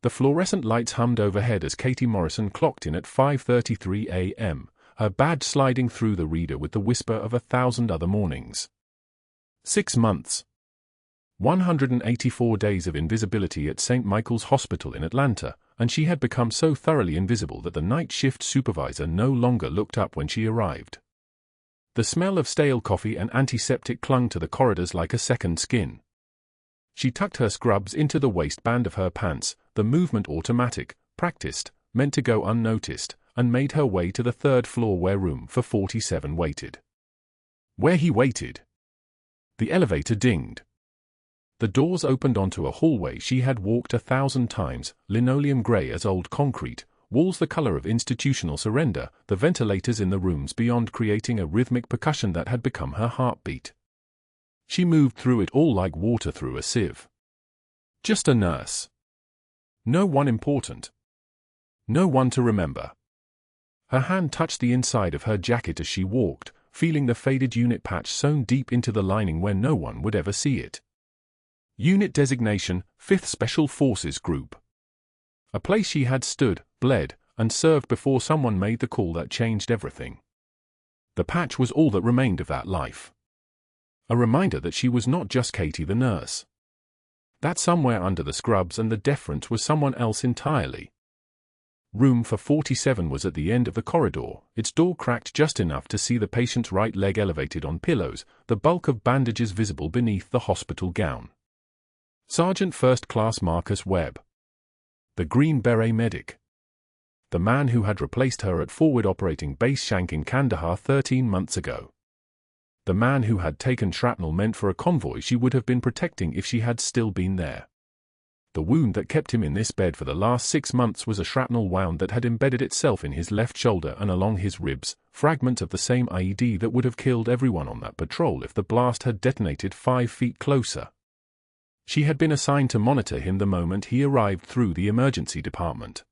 The fluorescent lights hummed overhead as Katie Morrison clocked in at 5:33 a.m., her badge sliding through the reader with the whisper of 1,000 other mornings. 6 months. 184 days of invisibility at St. Michael's Hospital in Atlanta, and she had become so thoroughly invisible that the night shift supervisor no longer looked up when she arrived. The smell of stale coffee and antiseptic clung to the corridors like a second skin. She tucked her scrubs into the waistband of her pants, the movement automatic, practiced, meant to go unnoticed, and made her way to the third floor where room for 47 waited. Where he waited. The elevator dinged. The doors opened onto a hallway she had walked 1,000 times, linoleum gray as old concrete, walls the color of institutional surrender, the ventilators in the rooms beyond creating a rhythmic percussion that had become her heartbeat. She moved through it all like water through a sieve. Just a nurse. No one important. No one to remember. Her hand touched the inside of her jacket as she walked, feeling the faded unit patch sewn deep into the lining where no one would ever see it. Unit designation, 5th Special Forces Group. A place she had stood, bled, and served before someone made the call that changed everything. The patch was all that remained of that life. A reminder that she was not just Katie the nurse. That somewhere under the scrubs and the deference was someone else entirely. Room for 47 was at the end of the corridor, its door cracked just enough to see the patient's right leg elevated on pillows, the bulk of bandages visible beneath the hospital gown. Sergeant First Class Marcus Webb. The Green Beret medic. The man who had replaced her at Forward Operating Base Shank in Kandahar 13 months ago. The man who had taken shrapnel meant for a convoy she would have been protecting if she had still been there. The wound that kept him in this bed for the last 6 months was a shrapnel wound that had embedded itself in his left shoulder and along his ribs, fragment of the same IED that would have killed everyone on that patrol if the blast had detonated 5 feet closer. She had been assigned to monitor him the moment he arrived through the emergency department.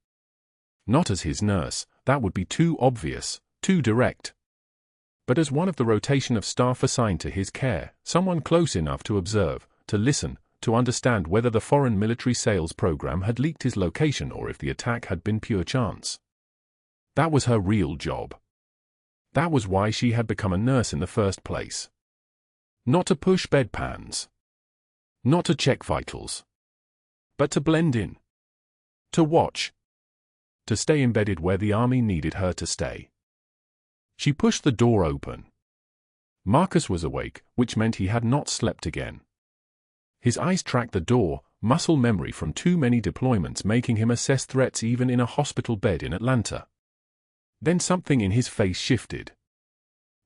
Not as his nurse, that would be too obvious, too direct. But as one of the rotation of staff assigned to his care, someone close enough to observe, to listen, to understand whether the foreign military sales program had leaked his location or if the attack had been pure chance. That was her real job. That was why she had become a nurse in the first place. Not to push bedpans. Not to check vitals. But to blend in. To watch. To stay embedded where the army needed her to stay. She pushed the door open. Marcus was awake, which meant he had not slept again. His eyes tracked the door, muscle memory from too many deployments making him assess threats even in a hospital bed in Atlanta. Then something in his face shifted.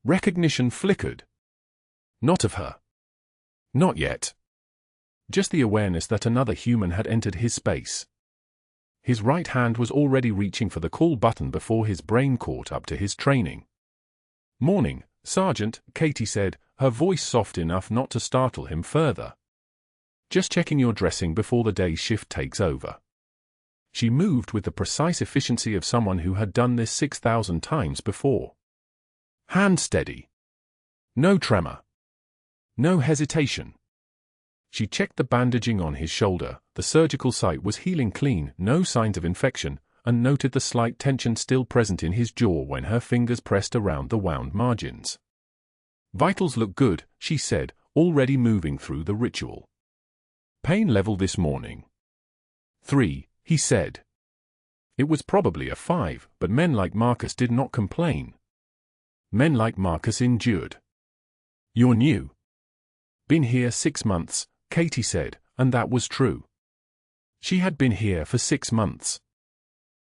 Recognition flickered. Not of her. Not yet. Just the awareness that another human had entered his space. His right hand was already reaching for the call button before his brain caught up to his training. "Morning, Sergeant," Katie said, her voice soft enough not to startle him further. "Just checking your dressing before the day's shift takes over." She moved with the precise efficiency of someone who had done this 6,000 times before. Hand steady. No tremor. No hesitation. She checked the bandaging on his shoulder, the surgical site was healing clean, no signs of infection, and noted the slight tension still present in his jaw when her fingers pressed around the wound margins. "Vitals look good," she said, already moving through the ritual. "Pain level this morning?" 3, he said. It was probably a 5, but men like Marcus did not complain. Men like Marcus endured. "You're new." "Been here 6 months, Katie said, and that was true. She had been here for 6 months.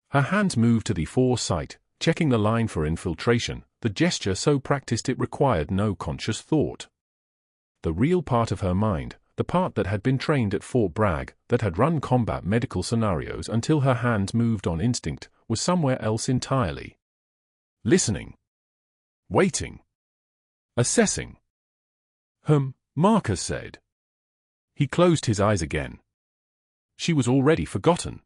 Her hands moved to the foresight, checking the line for infiltration, the gesture so practiced it required no conscious thought. The real part of her mind, the part that had been trained at Fort Bragg, that had run combat medical scenarios until her hands moved on instinct, was somewhere else entirely. Listening. Waiting. Assessing. Marcus said. He closed his eyes again. She was already forgotten.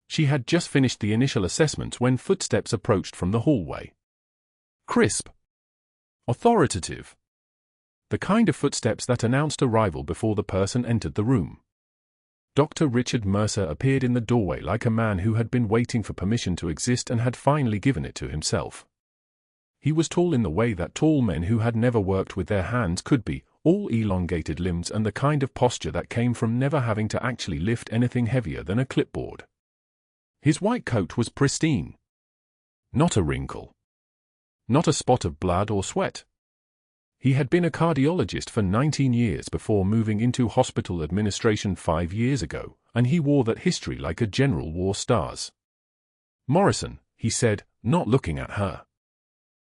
She had just finished the initial assessments when footsteps approached from the hallway. Crisp. Authoritative. The kind of footsteps that announced arrival before the person entered the room. Dr. Richard Mercer appeared in the doorway like a man who had been waiting for permission to exist and had finally given it to himself. He was tall in the way that tall men who had never worked with their hands could be, all elongated limbs and the kind of posture that came from never having to actually lift anything heavier than a clipboard. His white coat was pristine. Not a wrinkle. Not a spot of blood or sweat. He had been a cardiologist for 19 years before moving into hospital administration 5 years ago, and he wore that history like a general wore stars. "Morrison," he said, not looking at her.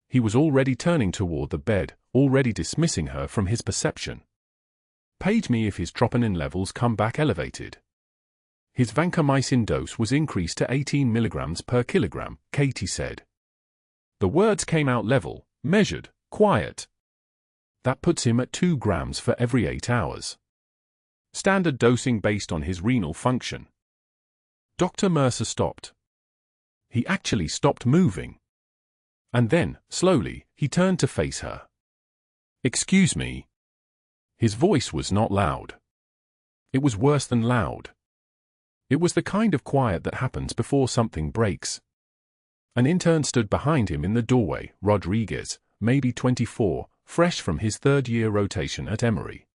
He was already turning toward the bed, already dismissing her from his perception. "Page me if his troponin levels come back elevated." His vancomycin dose was increased to 18 milligrams per kilogram, Katie said. The words came out level, measured, quiet. That puts him at 2 grams for every 8 hours. Standard dosing based on his renal function. Dr. Mercer stopped. He actually stopped moving. And then, slowly, he turned to face her. "Excuse me." His voice was not loud. It was worse than loud. It was the kind of quiet that happens before something breaks. An intern stood behind him in the doorway, Rodriguez, maybe 24, fresh from his third-year rotation at Emory.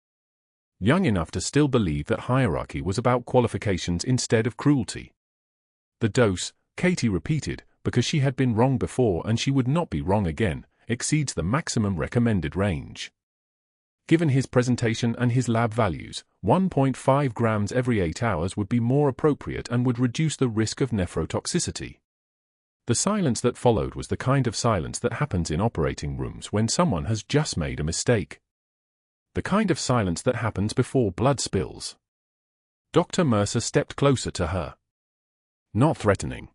Young enough to still believe that hierarchy was about qualifications instead of cruelty. The dose, Katie repeated, because she had been wrong before and she would not be wrong again, exceeds the maximum recommended range. Given his presentation and his lab values, 1.5 grams every 8 hours would be more appropriate and would reduce the risk of nephrotoxicity. The silence that followed was the kind of silence that happens in operating rooms when someone has just made a mistake. The kind of silence that happens before blood spills. Dr. Mercer stepped closer to her. Not threatening.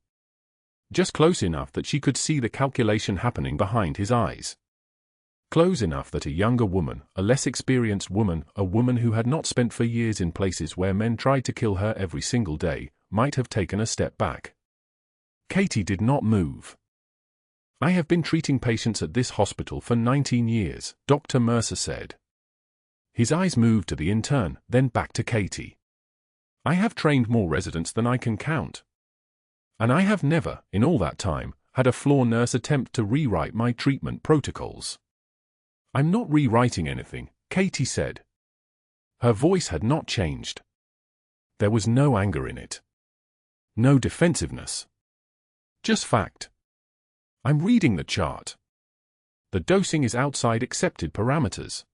Just close enough that she could see the calculation happening behind his eyes. Close enough that a younger woman, a less experienced woman, a woman who had not spent for years in places where men tried to kill her every single day, might have taken a step back. Katie did not move. "I have been treating patients at this hospital for 19 years, Dr. Mercer said. His eyes moved to the intern, then back to Katie. "I have trained more residents than I can count. And I have never, in all that time, had a floor nurse attempt to rewrite my treatment protocols." "I'm not rewriting anything," Katie said. Her voice had not changed. There was no anger in it. No defensiveness. Just fact. "I'm reading the chart. The dosing is outside accepted parameters."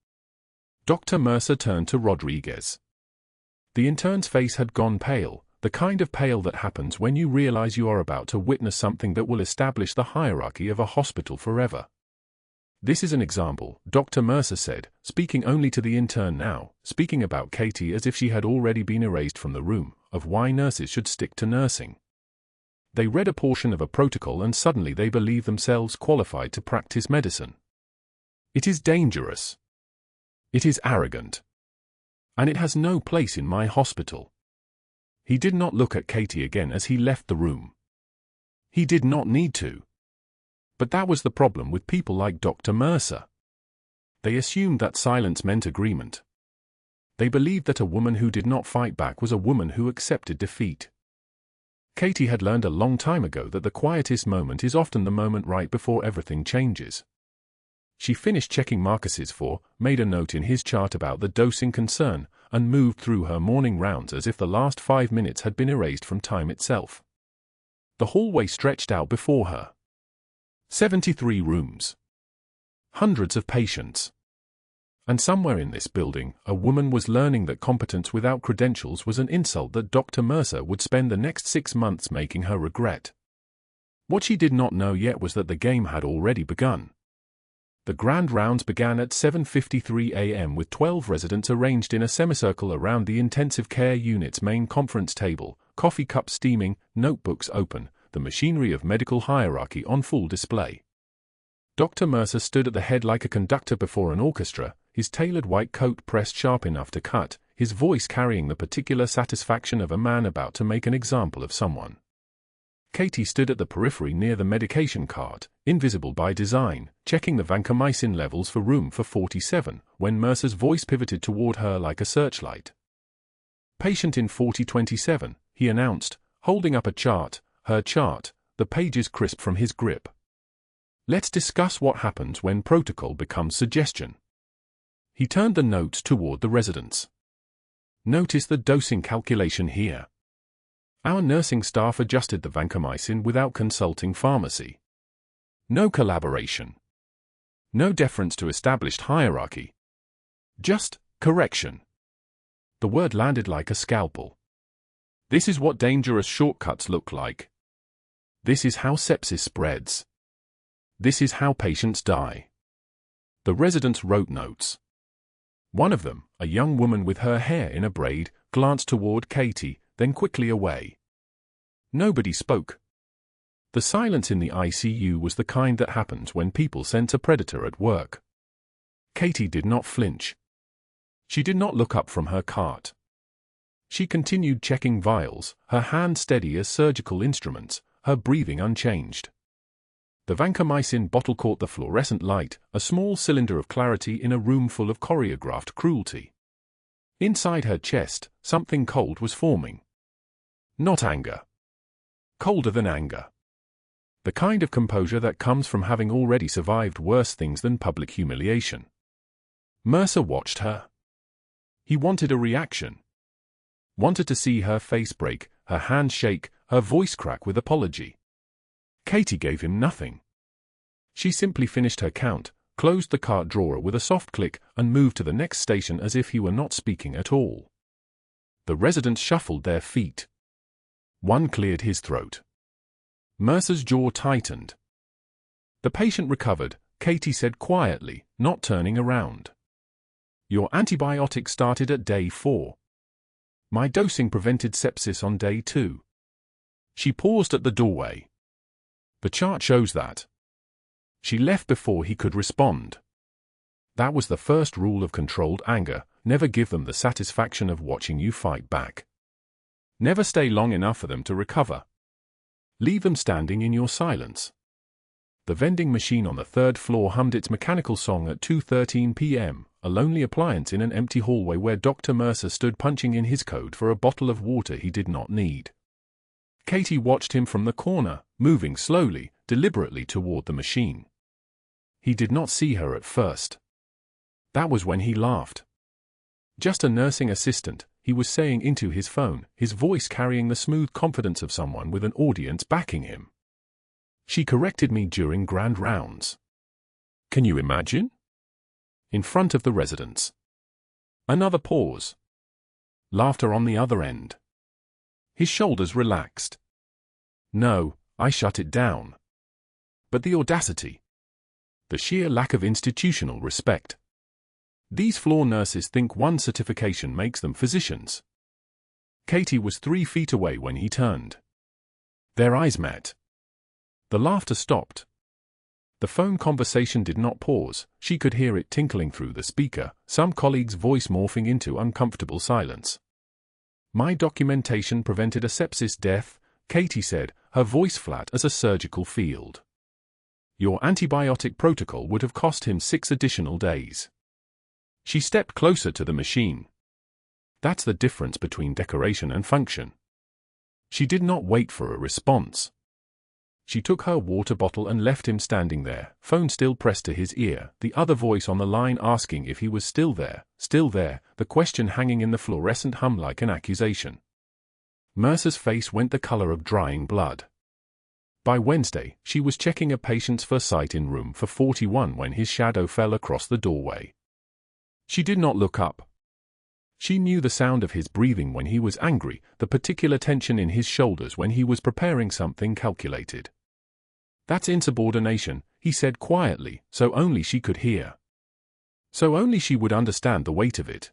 Dr. Mercer turned to Rodriguez. The intern's face had gone pale, the kind of pale that happens when you realize you are about to witness something that will establish the hierarchy of a hospital forever. "This is an example," Dr. Mercer said, speaking only to the intern now, speaking about Katie as if she had already been erased from the room, of why nurses should stick to nursing. They read a portion of a protocol and suddenly they believe themselves qualified to practice medicine. It is dangerous. It is arrogant. And it has no place in my hospital. He did not look at Katie again as he left the room. He did not need to. But that was the problem with people like Dr. Mercer. They assumed that silence meant agreement. They believed that a woman who did not fight back was a woman who accepted defeat. Katie had learned a long time ago that the quietest moment is often the moment right before everything changes. She finished checking Marcus's made a note in his chart about the dosing concern, and moved through her morning rounds as if the last 5 minutes had been erased from time itself. The hallway stretched out before her. 73 rooms. Hundreds of patients. And somewhere in this building, a woman was learning that competence without credentials was an insult that Dr. Mercer would spend the next 6 months making her regret. What she did not know yet was that the game had already begun. The grand rounds began at 7:53 a.m. with 12 residents arranged in a semicircle around the intensive care unit's main conference table, coffee cups steaming, notebooks open, the machinery of medical hierarchy on full display. Dr. Mercer stood at the head like a conductor before an orchestra, his tailored white coat pressed sharp enough to cut, his voice carrying the particular satisfaction of a man about to make an example of someone. Katie stood at the periphery near the medication cart, invisible by design, checking the vancomycin levels for room for 47, when Mercer's voice pivoted toward her like a searchlight. Patient in 4027, he announced, holding up a chart, her chart, the pages crisp from his grip. Let's discuss what happens when protocol becomes suggestion. He turned the notes toward the residents. Notice the dosing calculation here. Our nursing staff adjusted the vancomycin without consulting pharmacy. No collaboration. No deference to established hierarchy. Just correction. The word landed like a scalpel. This is what dangerous shortcuts look like. This is how sepsis spreads. This is how patients die. The residents wrote notes. One of them, a young woman with her hair in a braid, glanced toward Katie, then quickly away. Nobody spoke. The silence in the ICU was the kind that happens when people sense a predator at work. Katie did not flinch. She did not look up from her cart. She continued checking vials, her hands steady as surgical instruments, her breathing unchanged. The vancomycin bottle caught the fluorescent light, a small cylinder of clarity in a room full of choreographed cruelty. Inside her chest, something cold was forming. Not anger. Colder than anger. The kind of composure that comes from having already survived worse things than public humiliation. Mercer watched her. He wanted a reaction. Wanted to see her face break, her hand shake, her voice crack with apology. Katie gave him nothing. She simply finished her count, closed the cart drawer with a soft click, and moved to the next station as if he were not speaking at all. The residents shuffled their feet. One cleared his throat. Mercer's jaw tightened. The patient recovered, Katie said quietly, not turning around. Your antibiotic started at day 4. My dosing prevented sepsis on day 2. She paused at the doorway. The chart shows that. She left before he could respond. That was the first rule of controlled anger: never give them the satisfaction of watching you fight back. Never stay long enough for them to recover. Leave them standing in your silence. The vending machine on the 3rd floor hummed its mechanical song at 2:13 p.m., a lonely appliance in an empty hallway where Dr. Mercer stood punching in his code for a bottle of water he did not need. Katie watched him from the corner, moving slowly, deliberately toward the machine. He did not see her at first. That was when he laughed. Just a nursing assistant, he was saying into his phone, his voice carrying the smooth confidence of someone with an audience backing him. She corrected me during grand rounds. Can you imagine? In front of the residents. Another pause. Laughter on the other end. His shoulders relaxed. No, I shut it down. But the audacity. The sheer lack of institutional respect. These floor nurses think one certification makes them physicians. Katie was 3 feet away when he turned. Their eyes met. The laughter stopped. The phone conversation did not pause. She could hear it tinkling through the speaker, some colleague's voice morphing into uncomfortable silence. My documentation prevented a sepsis death, Katie said, her voice flat as a surgical field. Your antibiotic protocol would have cost him 6 additional days. She stepped closer to the machine. That's the difference between decoration and function. She did not wait for a response. She took her water bottle and left him standing there, phone still pressed to his ear, the other voice on the line asking if he was still there, the question hanging in the fluorescent hum like an accusation. Mercer's face went the color of drying blood. By Wednesday, she was checking a patient's for sight in room for 41 when his shadow fell across the doorway. She did not look up. She knew the sound of his breathing when he was angry, the particular tension in his shoulders when he was preparing something calculated. That's insubordination, he said quietly, so only she could hear. So only she would understand the weight of it.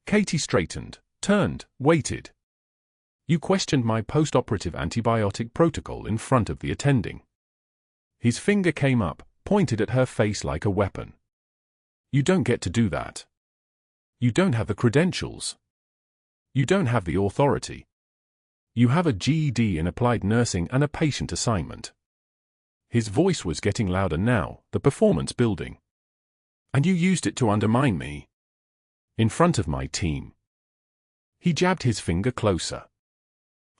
Katie straightened, turned, waited. You questioned my post-operative antibiotic protocol in front of the attending. His finger came up, pointed at her face like a weapon. You don't get to do that. You don't have the credentials. You don't have the authority. You have a GED in applied nursing and a patient assignment. His voice was getting louder now, the performance building. And you used it to undermine me. In front of my team. He jabbed his finger closer.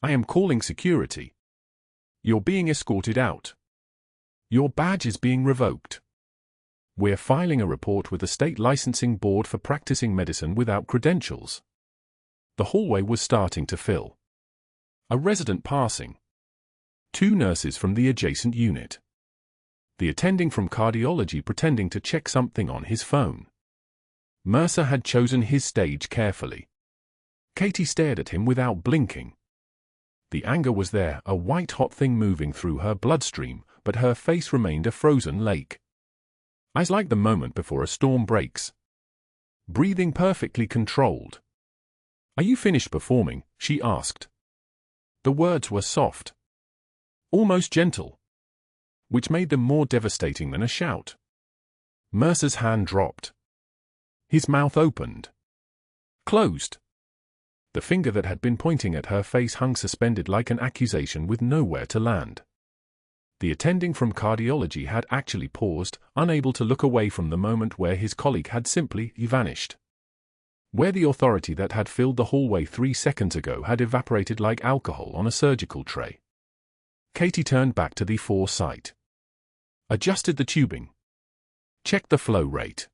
I am calling security. You're being escorted out. Your badge is being revoked. We're filing a report with the state licensing board for practicing medicine without credentials. The hallway was starting to fill. A resident passing. 2 nurses from the adjacent unit. The attending from cardiology pretending to check something on his phone. Mercer had chosen his stage carefully. Katie stared at him without blinking. The anger was there, a white-hot thing moving through her bloodstream, but her face remained a frozen lake. Eyes like the moment before a storm breaks. Breathing perfectly controlled. Are you finished performing? She asked. The words were soft. Almost gentle. Which made them more devastating than a shout. Mercer's hand dropped. His mouth opened. Closed. The finger that had been pointing at her face hung suspended like an accusation with nowhere to land. The attending from cardiology had actually paused, unable to look away from the moment where his colleague had simply vanished. Where the authority that had filled the hallway 3 seconds ago had evaporated like alcohol on a surgical tray. Katie turned back to the foresight. Adjusted the tubing. Checked the flow rate.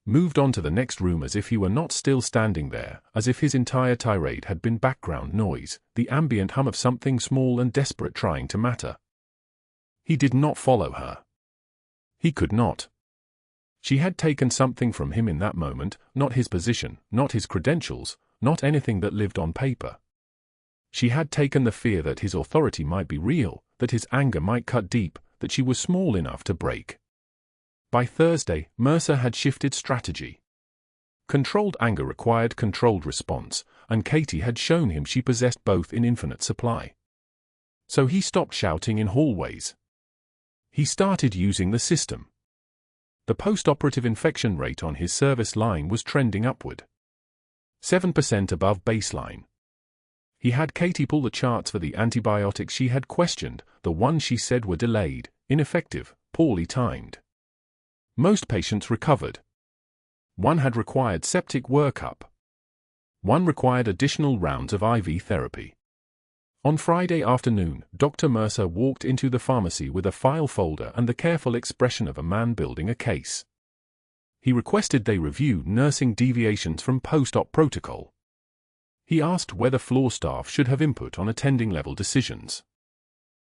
Moved on to the next room as if he were not still standing there, as if his entire tirade had been background noise, the ambient hum of something small and desperate trying to matter. He did not follow her. He could not. She had taken something from him in that moment, not his position, not his credentials, not anything that lived on paper. She had taken the fear that his authority might be real, that his anger might cut deep, that she was small enough to break. By Thursday, Mercer had shifted strategy. Controlled anger required controlled response, and Katie had shown him she possessed both in infinite supply. So he stopped shouting in hallways. He started using the system. The post-operative infection rate on his service line was trending upward. 7% above baseline. He had Katie pull the charts for the antibiotics she had questioned, the ones she said were delayed, ineffective, poorly timed. Most patients recovered. One had required septic workup. One required additional rounds of IV therapy. On Friday afternoon, Dr. Mercer walked into the pharmacy with a file folder and the careful expression of a man building a case. He requested they review nursing deviations from post-op protocol. He asked whether floor staff should have input on attending-level decisions.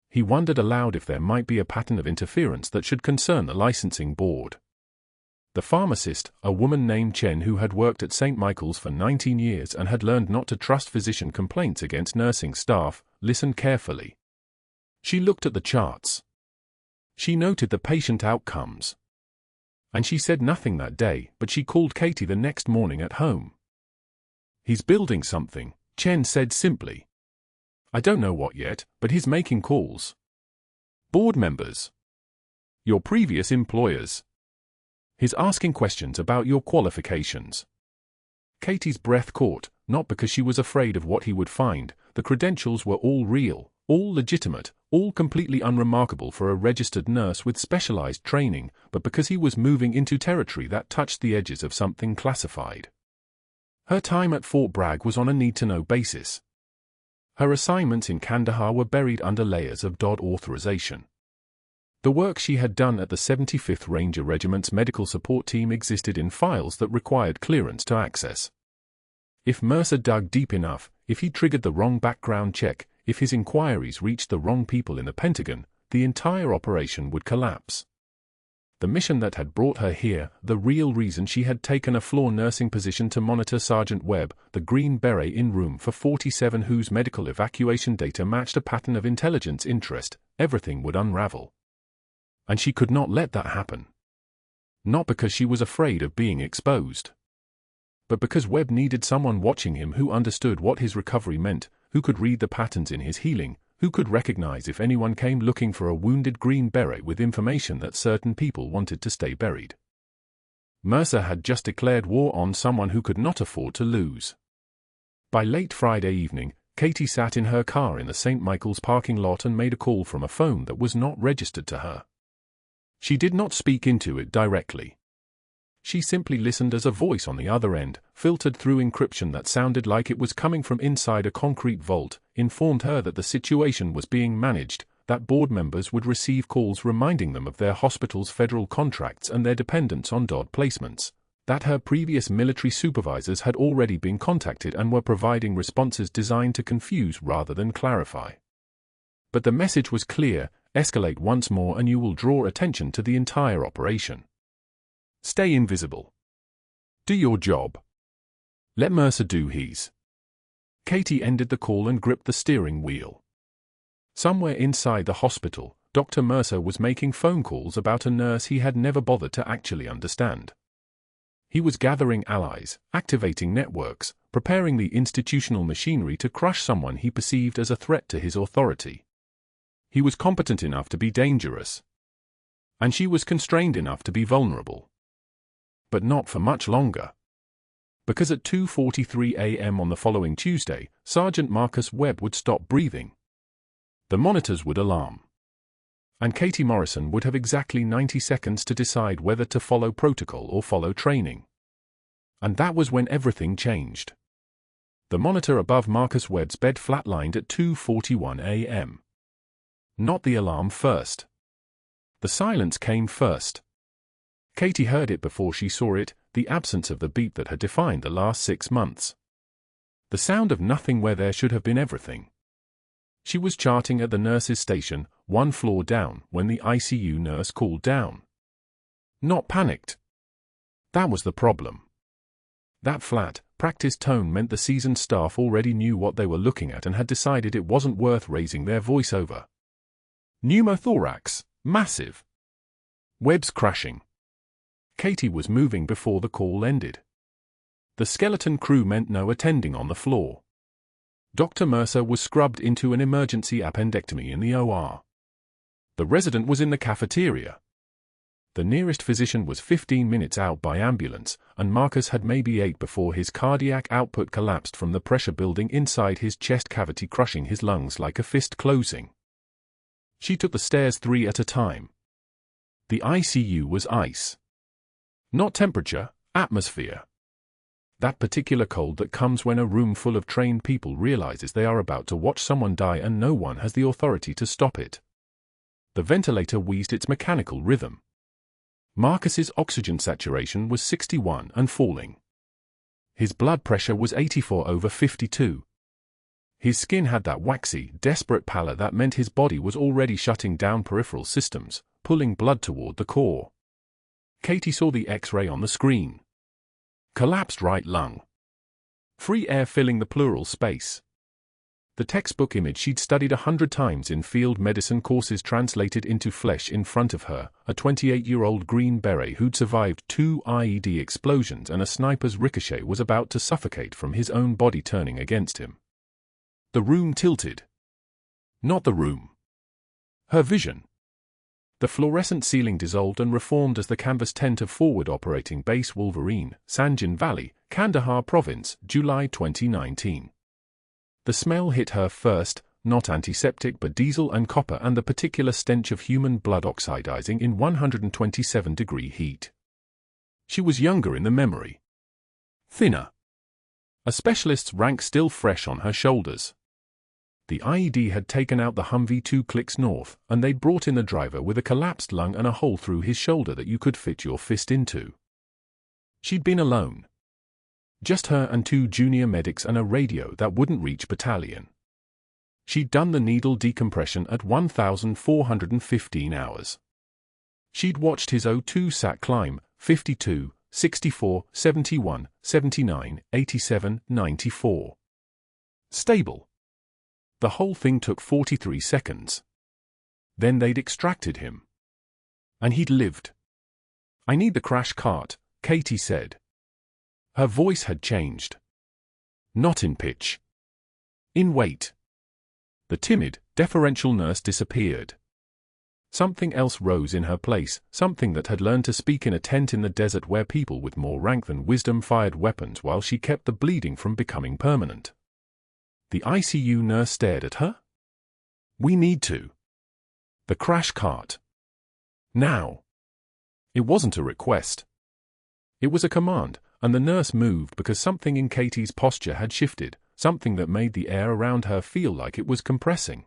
He wondered aloud if there might be a pattern of interference that should concern the licensing board. The pharmacist, a woman named Chen who had worked at St. Michael's for 19 years and had learned not to trust physician complaints against nursing staff, listened carefully. She looked at the charts. She noted the patient outcomes. And she said nothing that day, but she called Katie the next morning at home. He's building something, Chen said simply. I don't know what yet, but he's making calls. Board members. Your previous employers. He's asking questions about your qualifications. Katie's breath caught, not because she was afraid of what he would find. The credentials were all real, all legitimate, all completely unremarkable for a registered nurse with specialized training, but because he was moving into territory that touched the edges of something classified. Her time at Fort Bragg was on a need-to-know basis. Her assignments in Kandahar were buried under layers of DOD authorization. The work she had done at the 75th Ranger Regiment's medical support team existed in files that required clearance to access. If Mercer dug deep enough, if he triggered the wrong background check, if his inquiries reached the wrong people in the Pentagon, the entire operation would collapse. The mission that had brought her here, the real reason she had taken a floor nursing position to monitor Sergeant Webb, the Green Beret in room for 47 whose medical evacuation data matched a pattern of intelligence interest, everything would unravel. And she could not let that happen. Not because she was afraid of being exposed. But because Webb needed someone watching him who understood what his recovery meant, who could read the patterns in his healing, who could recognize if anyone came looking for a wounded Green Beret with information that certain people wanted to stay buried. Mercer had just declared war on someone who could not afford to lose. By late Friday evening, Katie sat in her car in the St. Michael's parking lot and made a call from a phone that was not registered to her. She did not speak into it directly. She simply listened as a voice on the other end, filtered through encryption that sounded like it was coming from inside a concrete vault, informed her that the situation was being managed, that board members would receive calls reminding them of their hospital's federal contracts and their dependence on DOD placements, that her previous military supervisors had already been contacted and were providing responses designed to confuse rather than clarify. But the message was clear: escalate once more and you will draw attention to the entire operation. Stay invisible. Do your job. Let Mercer do his. Katie ended the call and gripped the steering wheel. Somewhere inside the hospital, Dr. Mercer was making phone calls about a nurse he had never bothered to actually understand. He was gathering allies, activating networks, preparing the institutional machinery to crush someone he perceived as a threat to his authority. He was competent enough to be dangerous. And she was constrained enough to be vulnerable. But not for much longer. Because at 2:43 a.m. on the following Tuesday, Sergeant Marcus Webb would stop breathing. The monitors would alarm. And Katie Morrison would have exactly 90 seconds to decide whether to follow protocol or follow training. And that was when everything changed. The monitor above Marcus Webb's bed flatlined at 2:41 a.m. Not the alarm first. The silence came first. Katie heard it before she saw it, the absence of the beat that had defined the last 6 months. The sound of nothing where there should have been everything. She was charting at the nurse's station, 1 floor down, when the ICU nurse called down. Not panicked. That was the problem. That flat, practiced tone meant the seasoned staff already knew what they were looking at and had decided it wasn't worth raising their voice over. Pneumothorax, massive. Webb's crashing. Katie was moving before the call ended. The skeleton crew meant no attending on the floor. Dr. Mercer was scrubbed into an emergency appendectomy in the OR. The resident was in the cafeteria. The nearest physician was 15 minutes out by ambulance, and Marcus had maybe 8 before his cardiac output collapsed from the pressure building inside his chest cavity, crushing his lungs like a fist closing. She took the stairs 3 at a time. The ICU was ice. Not temperature, atmosphere. That particular cold that comes when a room full of trained people realizes they are about to watch someone die and no one has the authority to stop it. The ventilator wheezed its mechanical rhythm. Marcus's oxygen saturation was 61 and falling. His blood pressure was 84/52. His skin had that waxy, desperate pallor that meant his body was already shutting down peripheral systems, pulling blood toward the core. Katie saw the X-ray on the screen. Collapsed right lung. Free air filling the pleural space. The textbook image she'd studied 100 times in field medicine courses translated into flesh in front of her, a 28-year-old Green Beret who'd survived 2 IED explosions and a sniper's ricochet was about to suffocate from his own body turning against him. The room tilted. Not the room. Her vision. The fluorescent ceiling dissolved and reformed as the canvas tent of Forward Operating Base Wolverine, Sanjan Valley, Kandahar Province, July 2019. The smell hit her first, not antiseptic but diesel and copper and the particular stench of human blood oxidizing in 127-degree heat. She was younger in the memory. Thinner. A specialist's rank still fresh on her shoulders. The IED had taken out the Humvee 2 clicks north, and they'd brought in the driver with a collapsed lung and a hole through his shoulder that you could fit your fist into. She'd been alone. Just her and 2 junior medics and a radio that wouldn't reach battalion. She'd done the needle decompression at 1,415 hours. She'd watched his O2 sat climb, 52, 64, 71, 79, 87, 94. Stable. The whole thing took 43 seconds. Then they'd extracted him. And he'd lived. "I need the crash cart," Katie said. Her voice had changed. Not in pitch. In weight. The timid, deferential nurse disappeared. Something else rose in her place, something that had learned to speak in a tent in the desert where people with more rank than wisdom fired weapons while she kept the bleeding from becoming permanent. The ICU nurse stared at her. "We need to. The crash cart. Now." It wasn't a request. It was a command, and the nurse moved because something in Katie's posture had shifted, something that made the air around her feel like it was compressing.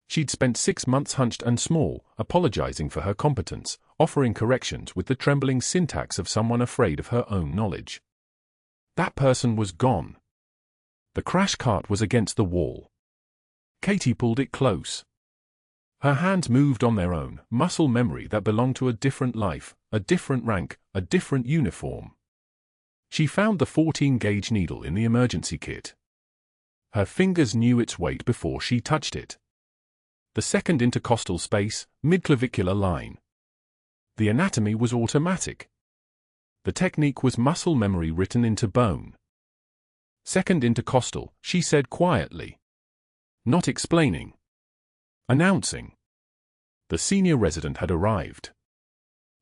She'd spent 6 months hunched and small, apologizing for her competence, offering corrections with the trembling syntax of someone afraid of her own knowledge. That person was gone. The crash cart was against the wall. Katie pulled it close. Her hands moved on their own, muscle memory that belonged to a different life, a different rank, a different uniform. She found the 14-gauge needle in the emergency kit. Her fingers knew its weight before she touched it. The second intercostal space, midclavicular line. The anatomy was automatic. The technique was muscle memory written into bone. Second intercostal, she said quietly. Not explaining. Announcing. The senior resident had arrived.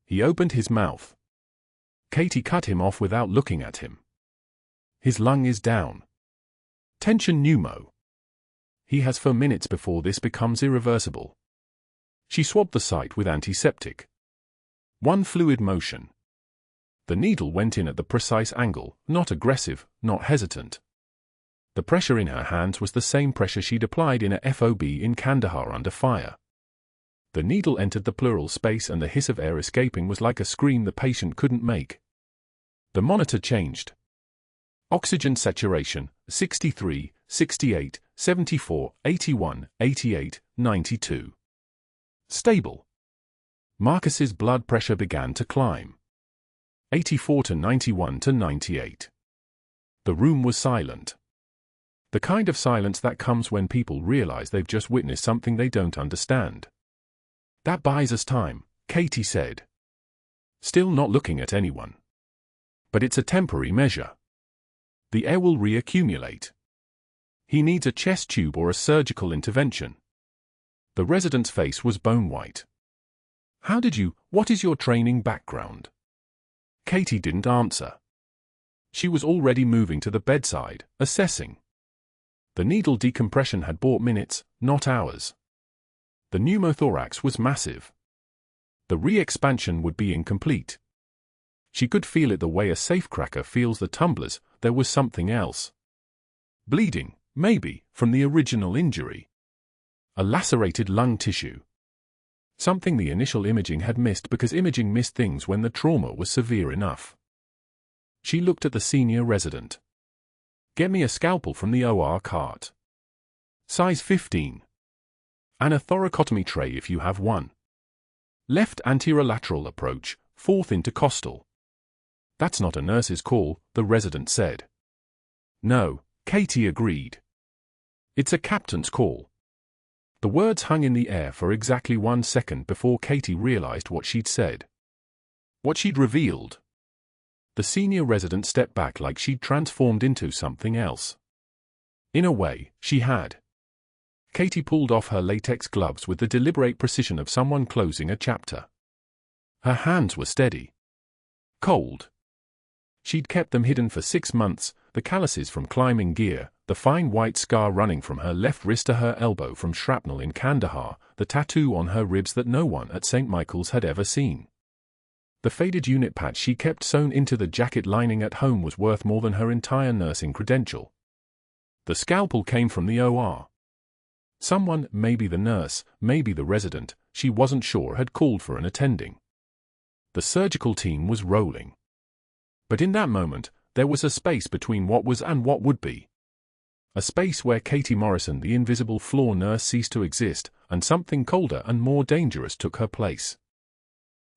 He opened his mouth. Katie cut him off without looking at him. His lung is down. Tension pneumo. He has for minutes before this becomes irreversible. She swabbed the site with antiseptic. One fluid motion. The needle went in at the precise angle, not aggressive, not hesitant. The pressure in her hands was the same pressure she'd applied in a FOB in Kandahar under fire. The needle entered the pleural space and the hiss of air escaping was like a scream the patient couldn't make. The monitor changed. Oxygen saturation, 63, 68, 74, 81, 88, 92. Stable. Marcus's blood pressure began to climb. 84 to 91 to 98. The room was silent. The kind of silence that comes when people realize they've just witnessed something they don't understand. That buys us time, Katie said. Still not looking at anyone. But it's a temporary measure. The air will reaccumulate. He needs a chest tube or a surgical intervention. The resident's face was bone white. What is your training background? Katie didn't answer. She was already moving to the bedside, assessing. The needle decompression had bought minutes, not hours. The pneumothorax was massive. The re-expansion would be incomplete. She could feel it the way a safecracker feels the tumblers. There was something else. Bleeding, maybe, from the original injury. A lacerated lung tissue. Something the initial imaging had missed because imaging missed things when the trauma was severe enough. She looked at the senior resident. Get me a scalpel from the OR cart. Size 15. And a thoracotomy tray if you have one. Left anterolateral approach, fourth intercostal. That's not a nurse's call, the resident said. No, Katie agreed. It's a captain's call. The words hung in the air for exactly 1 second before Katie realized what she'd said. What she'd revealed. The senior resident stepped back like she'd transformed into something else. In a way, she had. Katie pulled off her latex gloves with the deliberate precision of someone closing a chapter. Her hands were steady. Cold. She'd kept them hidden for 6 months, the calluses from climbing gear, the fine white scar running from her left wrist to her elbow from shrapnel in Kandahar, the tattoo on her ribs that no one at St. Michael's had ever seen. The faded unit patch she kept sewn into the jacket lining at home was worth more than her entire nursing credential. The scalpel came from the OR. Someone, maybe the nurse, maybe the resident, she wasn't sure, had called for an attending. The surgical team was rolling. But in that moment, there was a space between what was and what would be. A space where Katie Morrison, the invisible floor nurse, ceased to exist, and something colder and more dangerous took her place.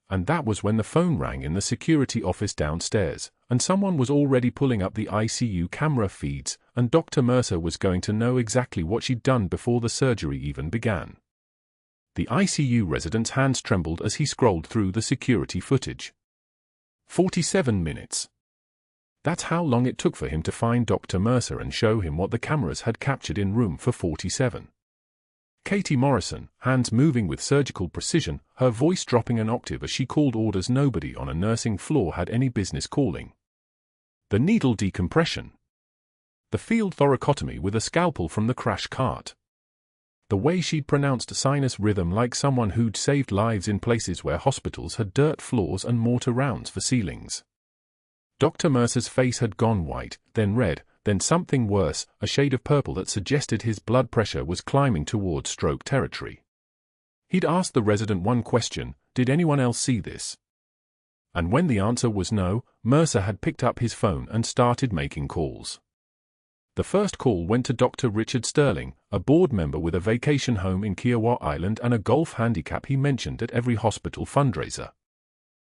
And that was when the phone rang in the security office downstairs, and someone was already pulling up the ICU camera feeds, and Dr. Mercer was going to know exactly what she'd done before the surgery even began. The ICU resident's hands trembled as he scrolled through the security footage. 47 minutes. That's how long it took for him to find Dr. Mercer and show him what the cameras had captured in room for 47. Katie Morrison, hands moving with surgical precision, her voice dropping an octave as she called orders nobody on a nursing floor had any business calling. The needle decompression. The field thoracotomy with a scalpel from the crash cart. The way she'd pronounced sinus rhythm like someone who'd saved lives in places where hospitals had dirt floors and mortar rounds for ceilings. Dr. Mercer's face had gone white, then red, then something worse, a shade of purple that suggested his blood pressure was climbing towards stroke territory. He'd asked the resident one question: did anyone else see this? And when the answer was no, Mercer had picked up his phone and started making calls. The first call went to Dr. Richard Sterling, a board member with a vacation home in Kiowa Island and a golf handicap he mentioned at every hospital fundraiser.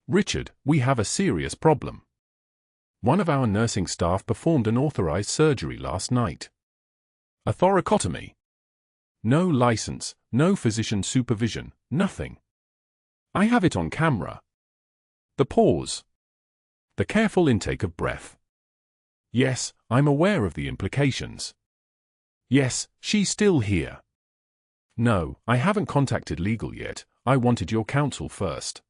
"Richard, we have a serious problem. One of our nursing staff performed an authorized surgery last night. A thoracotomy. No license, no physician supervision, nothing. I have it on camera." The pause. The careful intake of breath. "Yes, I'm aware of the implications. Yes, she's still here. No, I haven't contacted legal yet, I wanted your counsel first."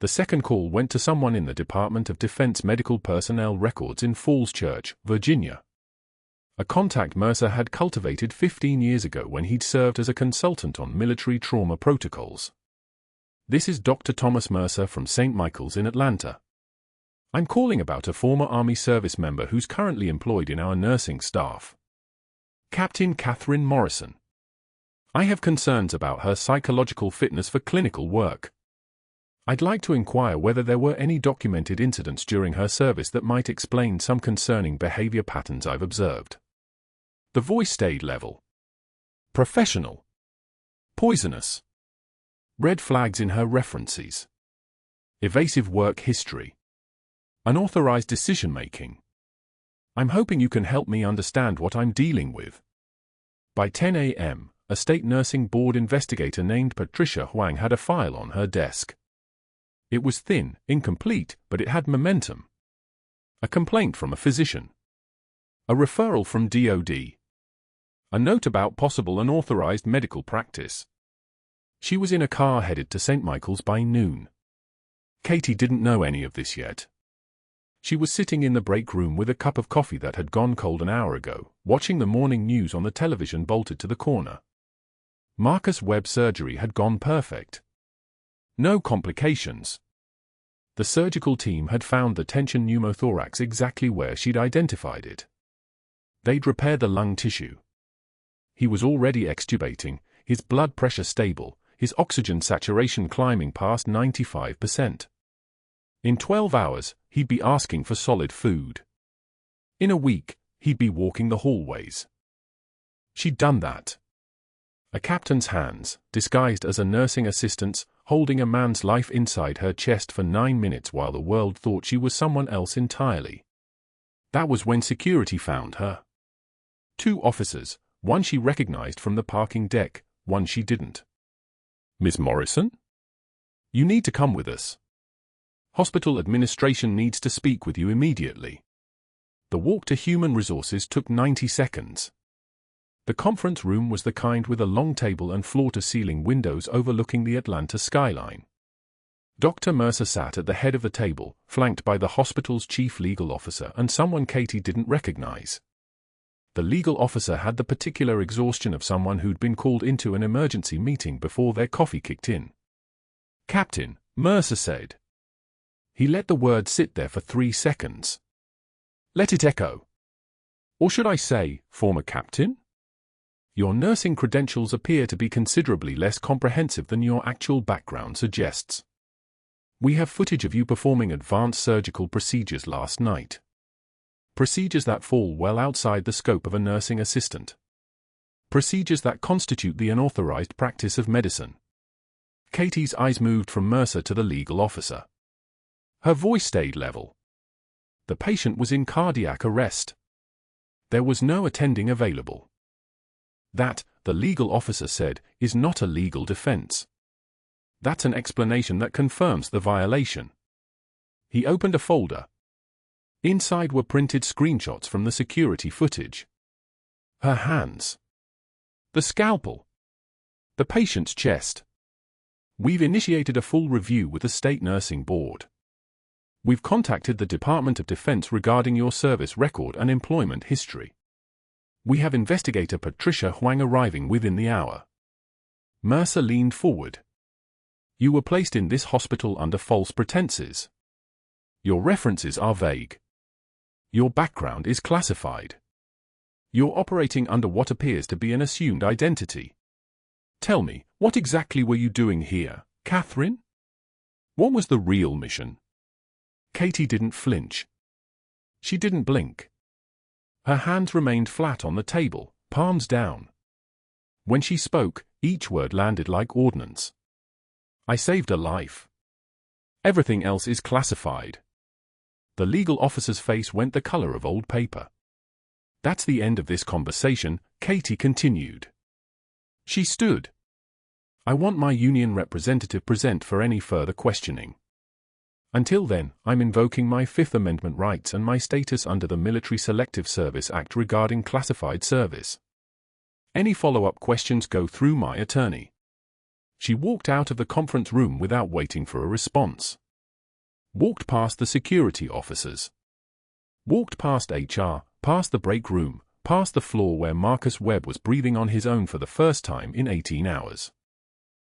The second call went to someone in the Department of Defense Medical Personnel Records in Falls Church, Virginia. A contact Mercer had cultivated 15 years ago when he'd served as a consultant on military trauma protocols. "This is Dr. Thomas Mercer from St. Michael's in Atlanta. I'm calling about a former Army service member who's currently employed in our nursing staff. Captain Catherine Morrison. I have concerns about her psychological fitness for clinical work. I'd like to inquire whether there were any documented incidents during her service that might explain some concerning behavior patterns I've observed." The voice stayed level. Professional. Poisonous. Red flags in her references. Evasive work history. Unauthorized decision-making. "I'm hoping you can help me understand what I'm dealing with." By 10 a.m., a state nursing board investigator named Patricia Huang had a file on her desk. It was thin, incomplete, but it had momentum. A complaint from a physician. A referral from DOD. A note about possible unauthorized medical practice. She was in a car headed to St. Michael's by noon. Katie didn't know any of this yet. She was sitting in the break room with a cup of coffee that had gone cold an hour ago, watching the morning news on the television bolted to the corner. Marcus Webb's surgery had gone perfect. No complications. The surgical team had found the tension pneumothorax exactly where she'd identified it. They'd repaired the lung tissue. He was already extubating, his blood pressure stable, his oxygen saturation climbing past 95%. In 12 hours, he'd be asking for solid food. In a week, he'd be walking the hallways. She'd done that. A captain's hands, disguised as a nursing assistant's, holding a man's life inside her chest for 9 minutes while the world thought she was someone else entirely. That was when security found her. 2 officers, one she recognized from the parking deck, one she didn't. "Miss Morrison? You need to come with us. Hospital administration needs to speak with you immediately." The walk to Human Resources took 90 seconds. The conference room was the kind with a long table and floor-to-ceiling windows overlooking the Atlanta skyline. Dr. Mercer sat at the head of the table, flanked by the hospital's chief legal officer and someone Katie didn't recognize. The legal officer had the particular exhaustion of someone who'd been called into an emergency meeting before their coffee kicked in. "Captain," Mercer said. He let the word sit there for 3 seconds. Let it echo. "Or should I say, former captain? Your nursing credentials appear to be considerably less comprehensive than your actual background suggests. We have footage of you performing advanced surgical procedures last night. Procedures that fall well outside the scope of a nursing assistant. Procedures that constitute the unauthorized practice of medicine." Katie's eyes moved from Mercer to the legal officer. Her voice stayed level. The patient was in cardiac arrest. There was no attending available. That, the legal officer said, is not a legal defense. That's an explanation that confirms the violation. He opened a folder. Inside were printed screenshots from the security footage. Her hands. The scalpel. The patient's chest. "We've initiated a full review with the State Nursing Board. We've contacted the Department of Defense regarding your service record and employment history. We have investigator Patricia Huang arriving within the hour." Mercer leaned forward. "You were placed in this hospital under false pretenses. Your references are vague. Your background is classified. You're operating under what appears to be an assumed identity. Tell me, what exactly were you doing here, Catherine? What was the real mission? Katie didn't flinch. She didn't blink. Her hands remained flat on the table, palms down. When she spoke, each word landed like ordnance. I saved a life. Everything else is classified. The legal officer's face went the color of old paper. That's the end of this conversation, Katie continued. She stood. I want my union representative present for any further questioning. Until then, I'm invoking my Fifth Amendment rights and my status under the Military Selective Service Act regarding classified service. Any follow-up questions go through my attorney. She walked out of the conference room without waiting for a response. Walked past the security officers. Walked past HR, past the break room, past the floor where Marcus Webb was breathing on his own for the first time in 18 hours.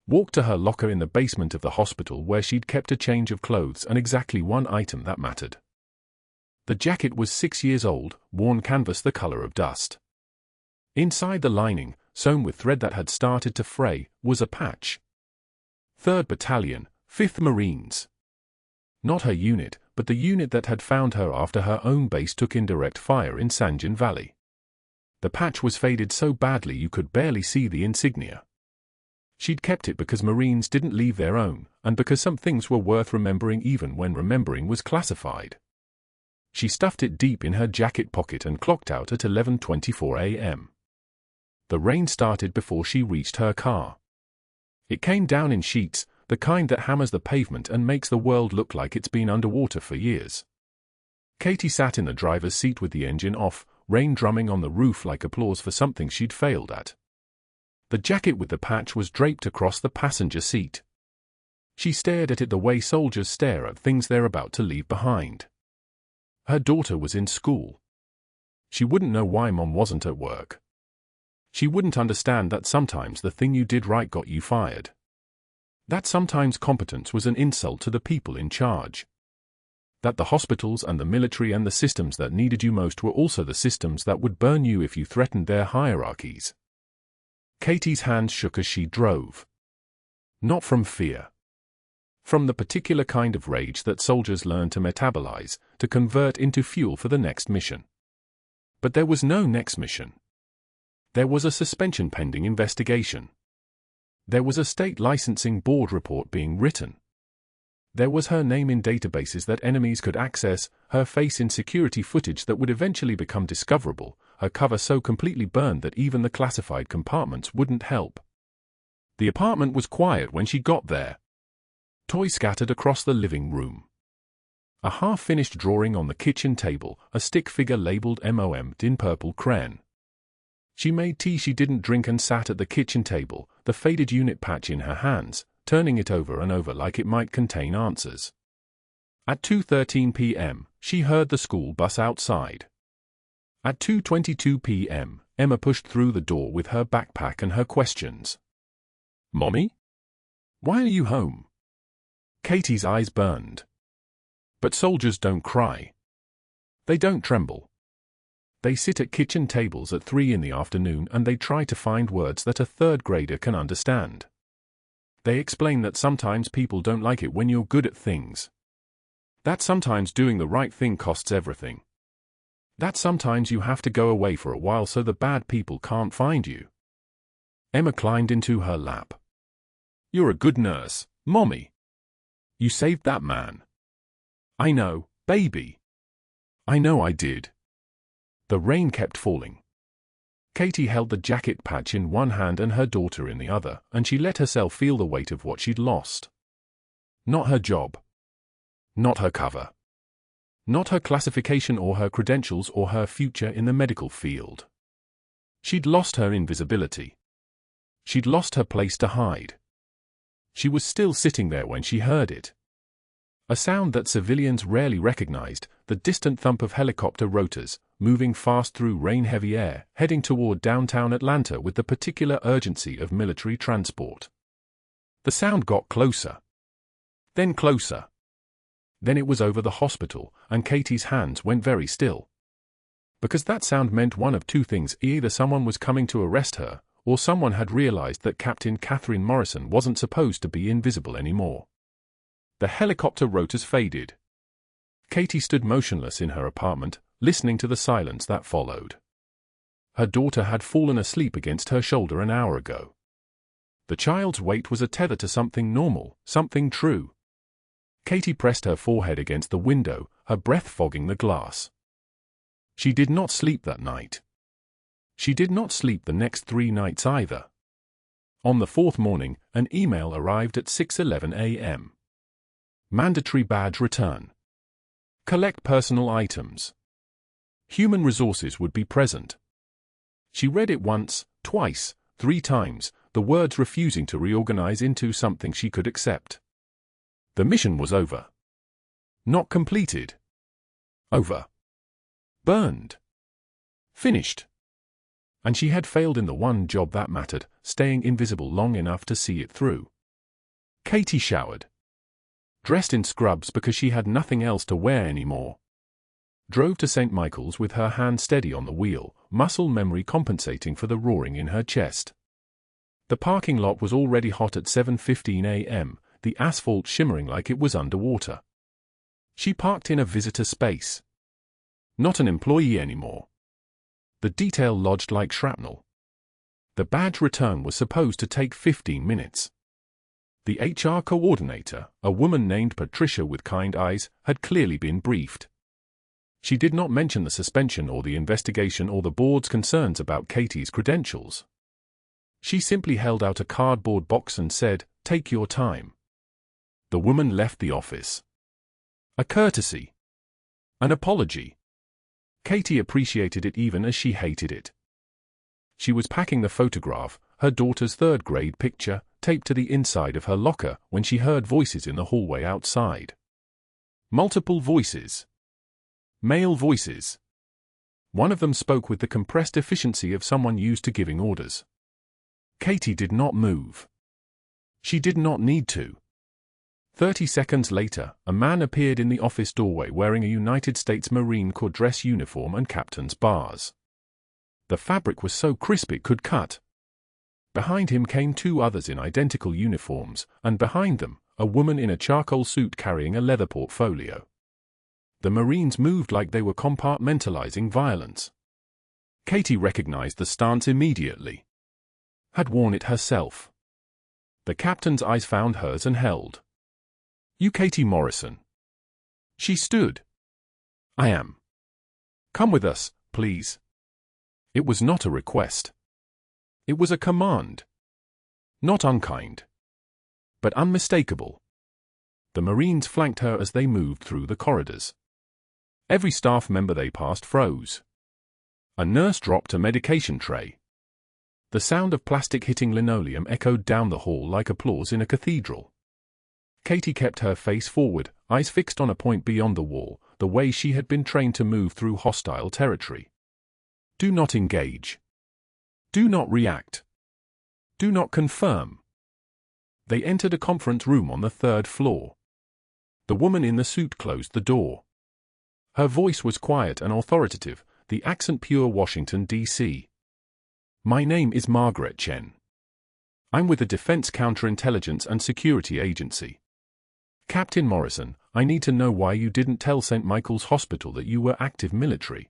Walked to her locker in the basement of the hospital where she'd kept a change of clothes and exactly one item that mattered. The jacket was 6 years old, worn canvas the color of dust. Inside the lining, sewn with thread that had started to fray, was a patch. 3rd Battalion, 5th Marines. Not her unit, but the unit that had found her after her own base took indirect fire in Sanjan Valley. The patch was faded so badly you could barely see the insignia. She'd kept it because Marines didn't leave their own, and because some things were worth remembering even when remembering was classified. She stuffed it deep in her jacket pocket and clocked out at 11:24 a.m. The rain started before she reached her car. It came down in sheets, the kind that hammers the pavement and makes the world look like it's been underwater for years. Katie sat in the driver's seat with the engine off, rain drumming on the roof like applause for something she'd failed at. The jacket with the patch was draped across the passenger seat. She stared at it the way soldiers stare at things they're about to leave behind. Her daughter was in school. She wouldn't know why Mom wasn't at work. She wouldn't understand that sometimes the thing you did right got you fired. That sometimes competence was an insult to the people in charge. That the hospitals and the military and the systems that needed you most were also the systems that would burn you if you threatened their hierarchies. Katie's hands shook as she drove. Not from fear. From the particular kind of rage that soldiers learn to metabolize, to convert into fuel for the next mission. But there was no next mission. There was a suspension pending investigation. There was a state licensing board report being written. There was her name in databases that enemies could access, her face in security footage that would eventually become discoverable, her cover so completely burned that even the classified compartments wouldn't help. The apartment was quiet when she got there. Toys scattered across the living room. A half-finished drawing on the kitchen table, a stick figure labeled MOM in purple crayon. She made tea she didn't drink and sat at the kitchen table, the faded unit patch in her hands, turning it over and over like it might contain answers. At 2:13 p.m., she heard the school bus outside. At 2:22 p.m., Emma pushed through the door with her backpack and her questions. "Mommy? Why are you home?" Katie's eyes burned. But soldiers don't cry. They don't tremble. They sit at kitchen tables at 3 in the afternoon and they try to find words that a third grader can understand. They explain that sometimes people don't like it when you're good at things. That sometimes doing the right thing costs everything. That sometimes you have to go away for a while so the bad people can't find you. Emma climbed into her lap. "You're a good nurse, Mommy. You saved that man." "I know, baby. I know I did." The rain kept falling. Katie held the jacket patch in one hand and her daughter in the other, and she let herself feel the weight of what she'd lost. Not her job. Not her cover. Not her classification or her credentials or her future in the medical field. She'd lost her invisibility. She'd lost her place to hide. She was still sitting there when she heard it. A sound that civilians rarely recognized, the distant thump of helicopter rotors, moving fast through rain-heavy air, heading toward downtown Atlanta with the particular urgency of military transport. The sound got closer. Then closer. Then it was over the hospital, and Katie's hands went very still. Because that sound meant one of two things: either someone was coming to arrest her, or someone had realized that Captain Catherine Morrison wasn't supposed to be invisible anymore. The helicopter rotors faded. Katie stood motionless in her apartment, listening to the silence that followed. Her daughter had fallen asleep against her shoulder an hour ago. The child's weight was a tether to something normal, something true. Katie pressed her forehead against the window, her breath fogging the glass. She did not sleep that night. She did not sleep the next 3 nights either. On the 4th morning, an email arrived at 6:11 a.m. Mandatory badge return. Collect personal items. Human resources would be present. She read it once, twice, 3 times, the words refusing to reorganize into something she could accept. The mission was over. Not completed. Over. Burned. Finished. And she had failed in the one job that mattered, staying invisible long enough to see it through. Katie showered. Dressed in scrubs because she had nothing else to wear anymore. Drove to St. Michael's with her hand steady on the wheel, muscle memory compensating for the roaring in her chest. The parking lot was already hot at 7:15 a.m., the asphalt shimmering like it was underwater. She parked in a visitor space. Not an employee anymore. The detail lodged like shrapnel. The badge return was supposed to take 15 minutes. The HR coordinator, a woman named Patricia with kind eyes, had clearly been briefed. She did not mention the suspension or the investigation or the board's concerns about Katie's credentials. She simply held out a cardboard box and said, "Take your time." The woman left the office. A courtesy. An apology. Katie appreciated it even as she hated it. She was packing the photograph, her daughter's 3rd grade picture, taped to the inside of her locker when she heard voices in the hallway outside. Multiple voices. Male voices. One of them spoke with the compressed efficiency of someone used to giving orders. Katie did not move. She did not need to. 30 seconds later, a man appeared in the office doorway wearing a United States Marine Corps dress uniform and captain's bars. The fabric was so crisp it could cut. Behind him came 2 others in identical uniforms, and behind them, a woman in a charcoal suit carrying a leather portfolio. The Marines moved like they were compartmentalizing violence. Katie recognized the stance immediately. Had worn it herself. The captain's eyes found hers and held. "You Katie Morrison." She stood. "I am." "Come with us, please." It was not a request. It was a command. Not unkind. But unmistakable. The Marines flanked her as they moved through the corridors. Every staff member they passed froze. A nurse dropped a medication tray. The sound of plastic hitting linoleum echoed down the hall like applause in a cathedral. Katie kept her face forward, eyes fixed on a point beyond the wall, the way she had been trained to move through hostile territory. Do not engage. Do not react. Do not confirm. They entered a conference room on the 3rd floor. The woman in the suit closed the door. Her voice was quiet and authoritative, the accent pure Washington, D.C. "My name is Margaret Chen. I'm with the Defense Counterintelligence and Security Agency. Captain Morrison, I need to know why you didn't tell St. Michael's Hospital that you were active military."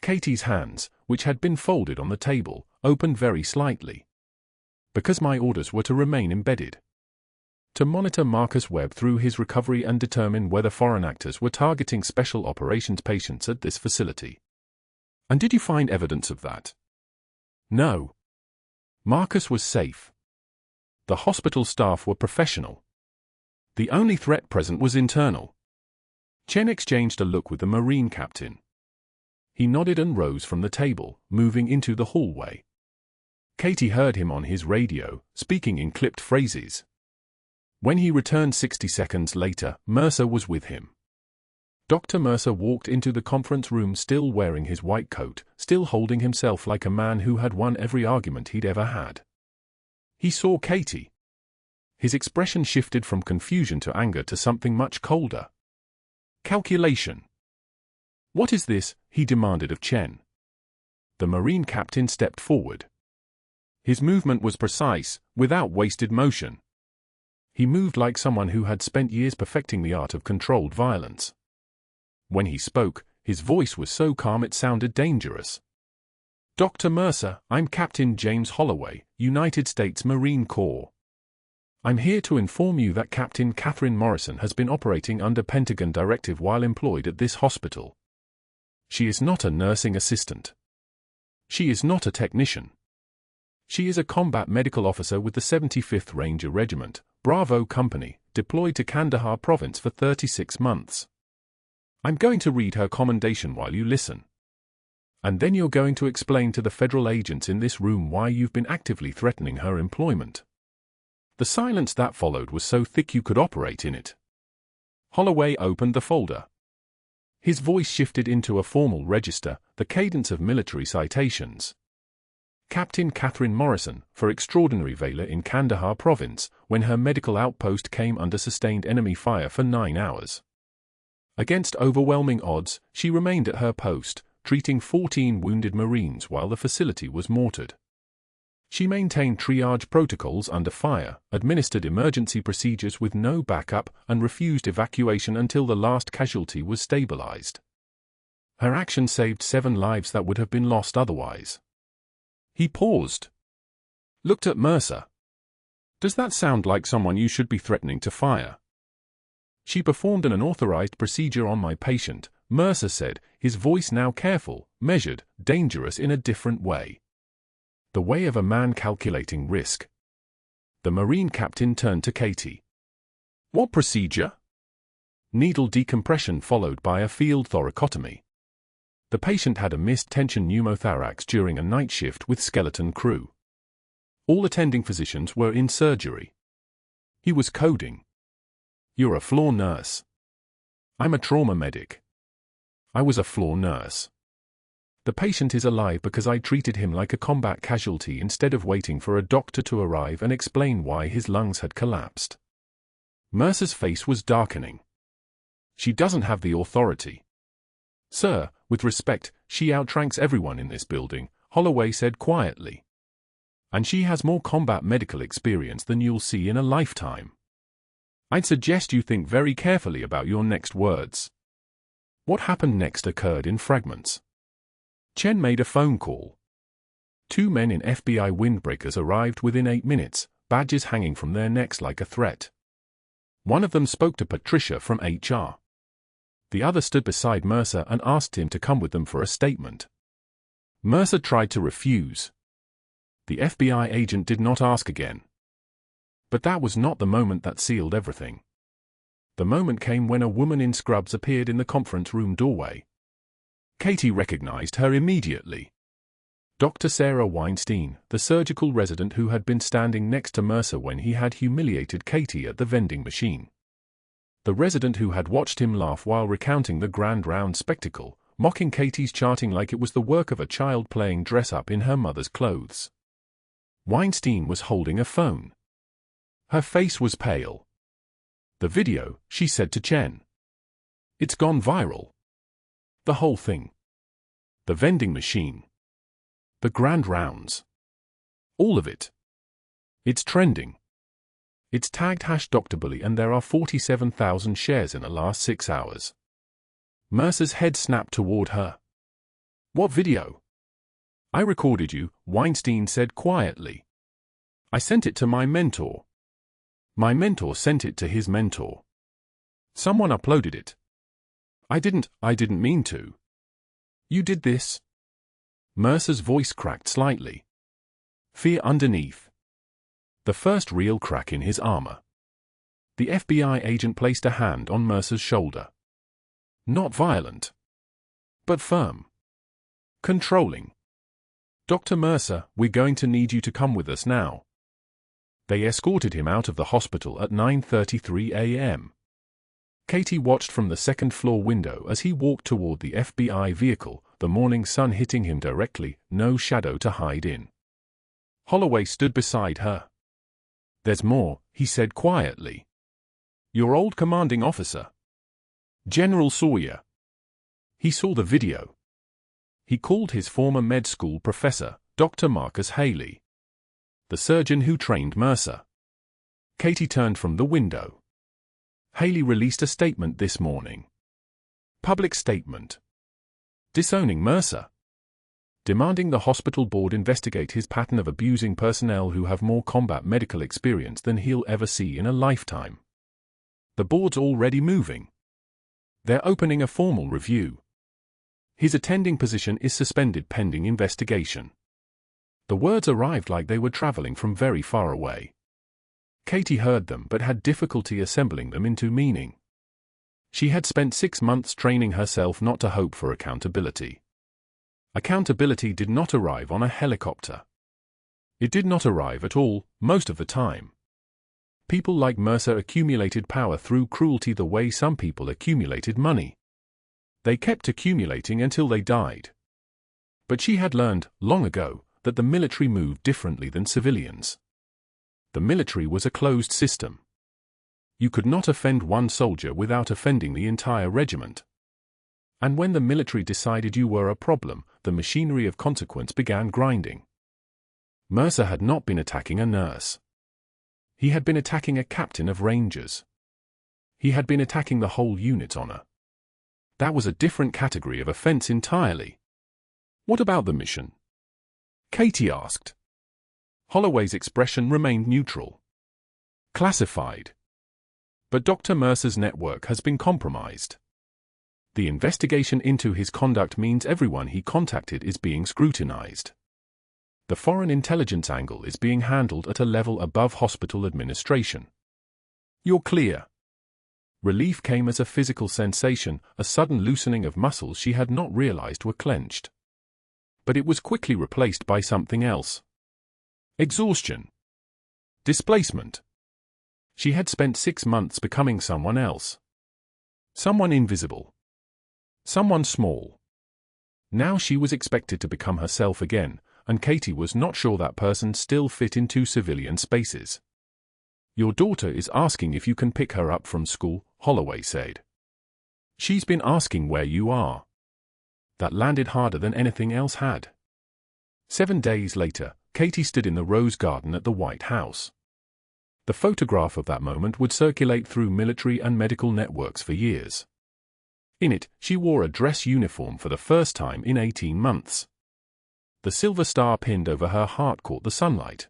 Katie's hands, which had been folded on the table, opened very slightly. "Because my orders were to remain embedded. To monitor Marcus Webb through his recovery and determine whether foreign actors were targeting special operations patients at this facility." "And did you find evidence of that?" "No. Marcus was safe. The hospital staff were professional. The only threat present was internal." Chen exchanged a look with the Marine captain. He nodded and rose from the table, moving into the hallway. Katie heard him on his radio, speaking in clipped phrases. When he returned 60 seconds later, Mercer was with him. Dr. Mercer walked into the conference room still wearing his white coat, still holding himself like a man who had won every argument he'd ever had. He saw Katie. His expression shifted from confusion to anger to something much colder. Calculation. What is this? He demanded of Chen. The Marine captain stepped forward. His movement was precise, without wasted motion. He moved like someone who had spent years perfecting the art of controlled violence. When he spoke, his voice was so calm it sounded dangerous. Dr. Mercer, I'm Captain James Holloway, United States Marine Corps. I'm here to inform you that Captain Catherine Morrison has been operating under Pentagon directive while employed at this hospital. She is not a nursing assistant. She is not a technician. She is a combat medical officer with the 75th Ranger Regiment, Bravo Company, deployed to Kandahar Province for 36 months. I'm going to read her commendation while you listen. And then you're going to explain to the federal agents in this room why you've been actively threatening her employment. The silence that followed was so thick you could operate in it. Holloway opened the folder. His voice shifted into a formal register, the cadence of military citations. Captain Catherine Morrison, for extraordinary valor in Kandahar Province, when her medical outpost came under sustained enemy fire for 9 hours. Against overwhelming odds, she remained at her post, treating 14 wounded Marines while the facility was mortared. She maintained triage protocols under fire, administered emergency procedures with no backup, and refused evacuation until the last casualty was stabilized. Her action saved 7 lives that would have been lost otherwise. He paused. Looked at Mercer. Does that sound like someone you should be threatening to fire? She performed an unauthorized procedure on my patient, Mercer said, his voice now careful, measured, dangerous in a different way. The way of a man calculating risk. The Marine captain turned to Katie. What procedure? Needle decompression followed by a field thoracotomy. The patient had a missed tension pneumothorax during a night shift with skeleton crew. All attending physicians were in surgery. He was coding. You're a floor nurse. I'm a trauma medic. I was a floor nurse. The patient is alive because I treated him like a combat casualty instead of waiting for a doctor to arrive and explain why his lungs had collapsed. Mercer's face was darkening. She doesn't have the authority. Sir, with respect, she outranks everyone in this building, Holloway said quietly. And she has more combat medical experience than you'll see in a lifetime. I'd suggest you think very carefully about your next words. What happened next occurred in fragments. Chen made a phone call. 2 men in FBI windbreakers arrived within 8 minutes, badges hanging from their necks like a threat. One of them spoke to Patricia from HR. The other stood beside Mercer and asked him to come with them for a statement. Mercer tried to refuse. The FBI agent did not ask again. But that was not the moment that sealed everything. The moment came when a woman in scrubs appeared in the conference room doorway. Katie recognized her immediately. Dr. Sarah Weinstein, the surgical resident who had been standing next to Mercer when he had humiliated Katie at the vending machine. The resident who had watched him laugh while recounting the grand round spectacle, mocking Katie's charting like it was the work of a child playing dress-up in her mother's clothes. Weinstein was holding a phone. Her face was pale. The video, she said to Chen. It's gone viral. The whole thing. The vending machine. The grand rounds. All of it. It's trending. It's tagged #DrBully and there are 47,000 shares in the last 6 hours. Mercer's head snapped toward her. What video? I recorded you, Weinstein said quietly. I sent it to my mentor. My mentor sent it to his mentor. Someone uploaded it. I didn't mean to. You did this? Mercer's voice cracked slightly. Fear underneath. The first real crack in his armor. The FBI agent placed a hand on Mercer's shoulder. Not violent. But firm. Controlling. Dr. Mercer, we're going to need you to come with us now. They escorted him out of the hospital at 9:33 a.m. Katie watched from the second-floor window as he walked toward the FBI vehicle, the morning sun hitting him directly, no shadow to hide in. Holloway stood beside her. There's more, he said quietly. Your old commanding officer. General Sawyer. He saw the video. He called his former med school professor, Dr. Marcus Haley, the surgeon who trained Mercer. Katie turned from the window. Haley released a statement this morning. Public statement. Disowning Mercer. Demanding the hospital board investigate his pattern of abusing personnel who have more combat medical experience than he'll ever see in a lifetime. The board's already moving. They're opening a formal review. His attending position is suspended pending investigation. The words arrived like they were traveling from very far away. Katie heard them but had difficulty assembling them into meaning. She had spent 6 months training herself not to hope for accountability. Accountability did not arrive on a helicopter. It did not arrive at all, most of the time. People like Mercer accumulated power through cruelty the way some people accumulated money. They kept accumulating until they died. But she had learned, long ago, that the military moved differently than civilians. The military was a closed system. You could not offend one soldier without offending the entire regiment. And when the military decided you were a problem, the machinery of consequence began grinding. Mercer had not been attacking a nurse. He had been attacking a captain of Rangers. He had been attacking the whole unit's honor. That was a different category of offense entirely. What about the mission? Katie asked. Holloway's expression remained neutral. Classified. But Dr. Mercer's network has been compromised. The investigation into his conduct means everyone he contacted is being scrutinized. The foreign intelligence angle is being handled at a level above hospital administration. You're clear. Relief came as a physical sensation, a sudden loosening of muscles she had not realized were clenched. But it was quickly replaced by something else. Exhaustion. Displacement. She had spent 6 months becoming someone else. Someone invisible. Someone small. Now she was expected to become herself again, and Katie was not sure that person still fit into civilian spaces. Your daughter is asking if you can pick her up from school, Holloway said. She's been asking where you are. That landed harder than anything else had. 7 days later, Katie stood in the rose garden at the White House. The photograph of that moment would circulate through military and medical networks for years. In it, she wore a dress uniform for the first time in 18 months. The silver star pinned over her heart caught the sunlight.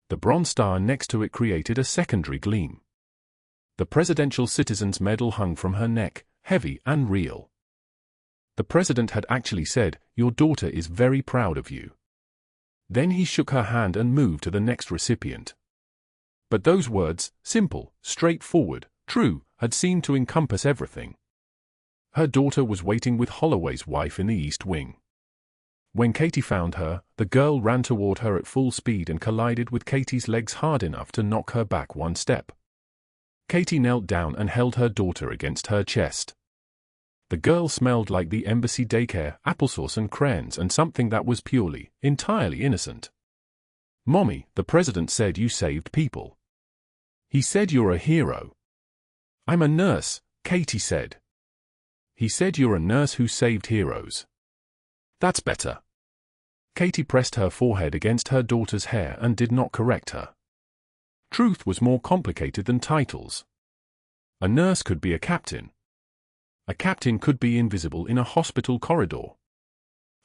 The bronze star next to it created a secondary gleam. The Presidential Citizen's Medal hung from her neck, heavy and real. The president had actually said, "Your daughter is very proud of you." Then he shook her hand and moved to the next recipient. But those words, simple, straightforward, true, had seemed to encompass everything. Her daughter was waiting with Holloway's wife in the East Wing. When Katie found her, the girl ran toward her at full speed and collided with Katie's legs hard enough to knock her back 1 step. Katie knelt down and held her daughter against her chest. The girl smelled like the embassy daycare, applesauce and crayons and something that was purely, entirely innocent. "Mommy, the president said you saved people. He said you're a hero." "I'm a nurse," Katie said. "He said you're a nurse who saved heroes." "That's better." Katie pressed her forehead against her daughter's hair and did not correct her. Truth was more complicated than titles. A nurse could be a captain. A captain could be invisible in a hospital corridor.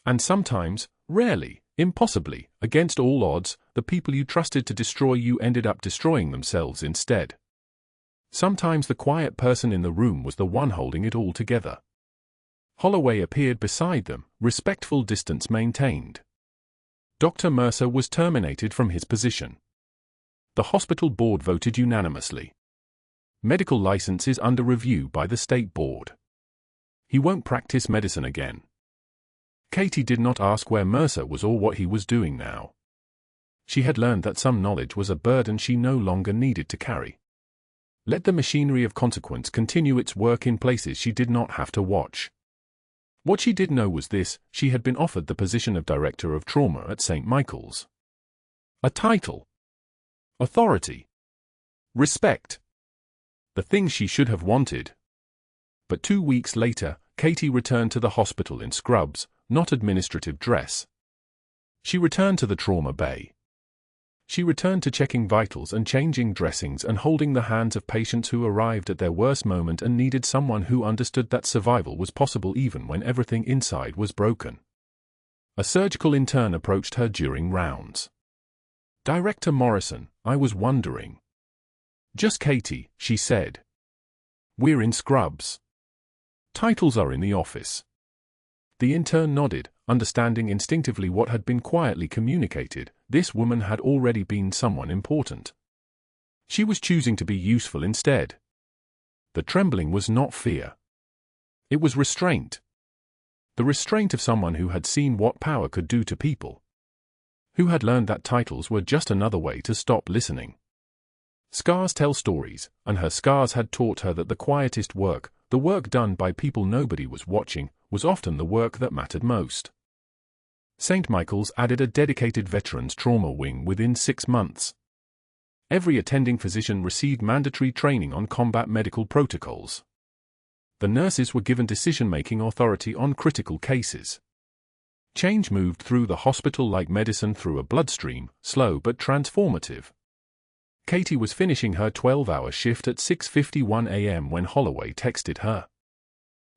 And sometimes, rarely, impossibly, against all odds, the people you trusted to destroy you ended up destroying themselves instead. Sometimes the quiet person in the room was the one holding it all together. Holloway appeared beside them, respectful distance maintained. Dr. Mercer was terminated from his position. The hospital board voted unanimously. Medical license is under review by the state board. He won't practice medicine again. Katie did not ask where Mercer was or what he was doing now. She had learned that some knowledge was a burden she no longer needed to carry. Let the machinery of consequence continue its work in places she did not have to watch. What she did know was this: she had been offered the position of Director of Trauma at St. Michael's. A title. Authority. Respect. The thing she should have wanted. But 2 weeks later, Katie returned to the hospital in scrubs, not administrative dress. She returned to the trauma bay. She returned to checking vitals and changing dressings and holding the hands of patients who arrived at their worst moment and needed someone who understood that survival was possible even when everything inside was broken. A surgical intern approached her during rounds. "Director Morrison, I was wondering." "Just Katie," she said. "We're in scrubs. Titles are in the office." The intern nodded, understanding instinctively what had been quietly communicated. This woman had already been someone important. She was choosing to be useful instead. The trembling was not fear. It was restraint. The restraint of someone who had seen what power could do to people. Who had learned that titles were just another way to stop listening. Scars tell stories, and her scars had taught her that the quietest work, the work done by people nobody was watching, was often the work that mattered most. St. Michael's added a dedicated veterans trauma wing within 6 months. Every attending physician received mandatory training on combat medical protocols. The nurses were given decision-making authority on critical cases. Change moved through the hospital like medicine through a bloodstream, slow but transformative. Katie was finishing her 12-hour shift at 6:51 a.m. when Holloway texted her.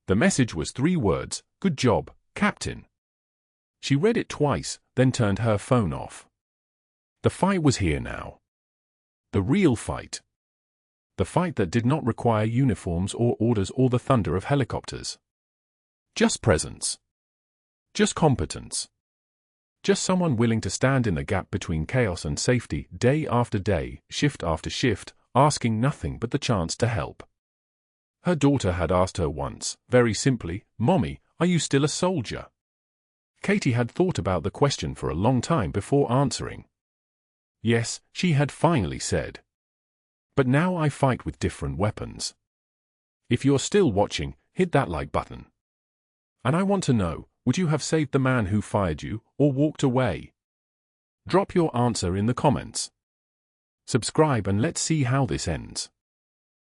The message was 3 words, "Good job, Captain." She read it twice, then turned her phone off. The fight was here now. The real fight. The fight that did not require uniforms or orders or the thunder of helicopters. Just presence. Just competence. Just someone willing to stand in the gap between chaos and safety, day after day, shift after shift, asking nothing but the chance to help. Her daughter had asked her once, very simply, "Mommy, are you still a soldier?" Katie had thought about the question for a long time before answering. Yes, she had finally said. But now I fight with different weapons. If you're still watching, hit that like button. And I want to know, would you have saved the man who fired you, or walked away? Drop your answer in the comments. Subscribe and let's see how this ends.